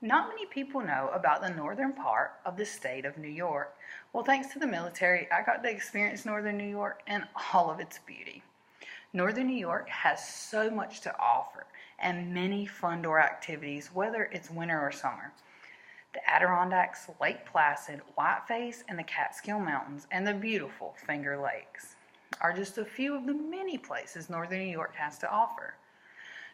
Not many people know about the northern part of the state of New York. Well, thanks to the military, I got to experience northern New York and all of its beauty. Northern New York has so much to offer and many fun door activities, whether it's winter or summer. The Adirondacks, Lake Placid, Whiteface, and the Catskill Mountains, and the beautiful Finger Lakes are just a few of the many places northern New York has to offer.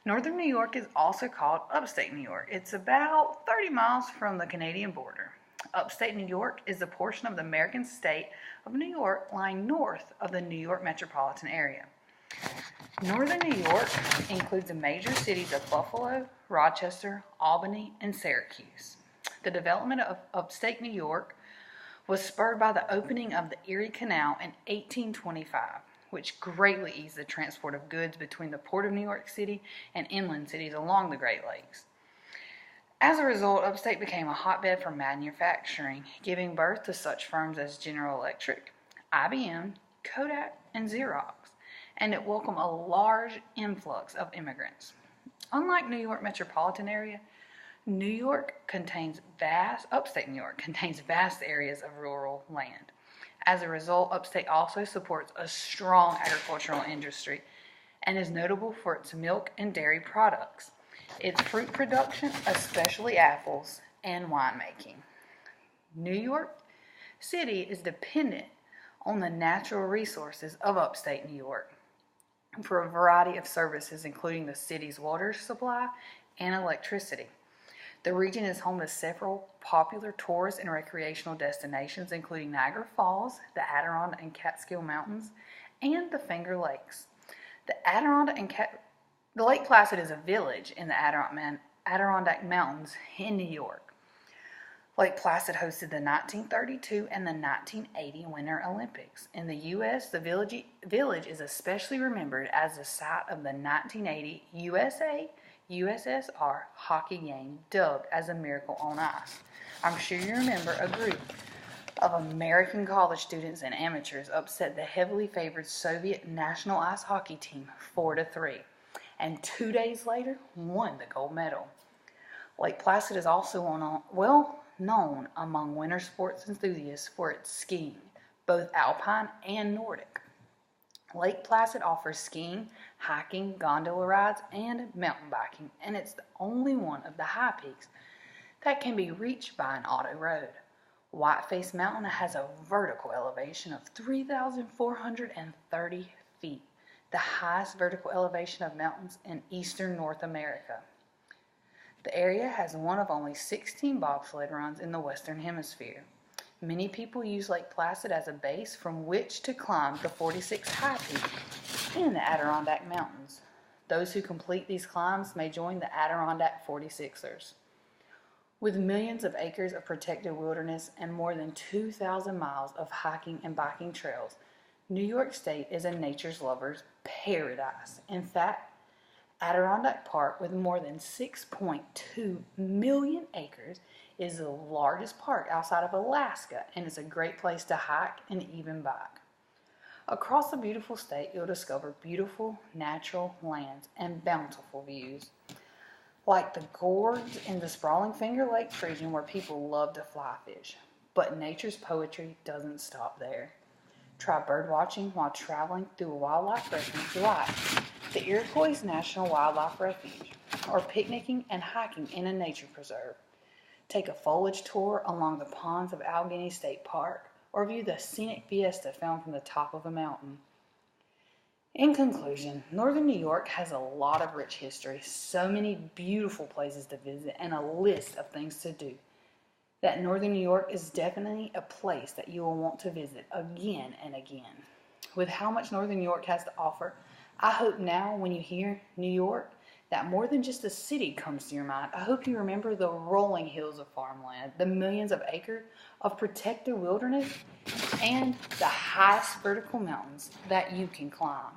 Northern New York is also called Upstate New York. It's about 30 miles from the Canadian border. Upstate New York is a portion of the American state of New York lying north of the New York metropolitan area. Northern New York includes the major cities of Buffalo, Rochester, Albany, and Syracuse. The development of upstate New York was spurred by the opening of the Erie Canal in 1825, which greatly eased the transport of goods between the Port of New York City and inland cities along the Great Lakes. As a result, upstate became a hotbed for manufacturing, giving birth to such firms as General Electric, IBM, Kodak, and Xerox, and it welcomed a large influx of immigrants. Unlike New York metropolitan area, upstate New York contains vast areas of rural land. As a result, upstate also supports a strong agricultural industry and is notable for its milk and dairy products, its fruit production, especially apples, and winemaking. New York City is dependent on the natural resources of upstate New York for a variety of services, including the city's water supply and electricity. The region is home to several popular tourist and recreational destinations, including Niagara Falls, the Adirondack and Catskill Mountains, and the Finger Lakes. The Lake Placid is a village in the Adirondack Mountains in New York. Lake Placid hosted the 1932 and the 1980 Winter Olympics. In the U.S., the village is especially remembered as the site of the 1980 USSR hockey game dubbed as a Miracle on Ice. I'm sure you remember a group of American college students and amateurs upset the heavily favored Soviet national ice hockey team 4-3, and 2 days later won the gold medal. Lake Placid is also well known among winter sports enthusiasts for its skiing, both alpine and Nordic. Lake Placid offers skiing, hiking, gondola rides, and mountain biking, and it's the only one of the high peaks that can be reached by an auto road. Whiteface Mountain has a vertical elevation of 3,430 feet, the highest vertical elevation of mountains in eastern North America. The area has one of only 16 bobsled runs in the Western Hemisphere. Many people use Lake Placid as a base from which to climb the 46 high peaks in the Adirondack Mountains. Those who complete these climbs may join the Adirondack 46ers. With millions of acres of protected wilderness and more than 2,000 miles of hiking and biking trails, New York State is a nature's lover's paradise. In fact, Adirondack Park, with more than 6.2 million acres, is the largest park outside of Alaska and is a great place to hike and even bike. Across the beautiful state, you'll discover beautiful natural lands and bountiful views, like the gorge in the sprawling Finger Lakes region where people love to fly fish. But nature's poetry doesn't stop there. Try bird watching while traveling through a wildlife refuge like the Iroquois National Wildlife Refuge, or picnicking and hiking in a nature preserve. Take a foliage tour along the ponds of Allegheny State Park, or view the scenic vista found from the top of a mountain. In conclusion, Northern New York has a lot of rich history, so many beautiful places to visit, and a list of things to do, that Northern New York is definitely a place that you will want to visit again and again. With how much Northern New York has to offer, I hope now when you hear New York, that more than just a city comes to your mind. I hope you remember the rolling hills of farmland, the millions of acres of protected wilderness, and the highest vertical mountains that you can climb.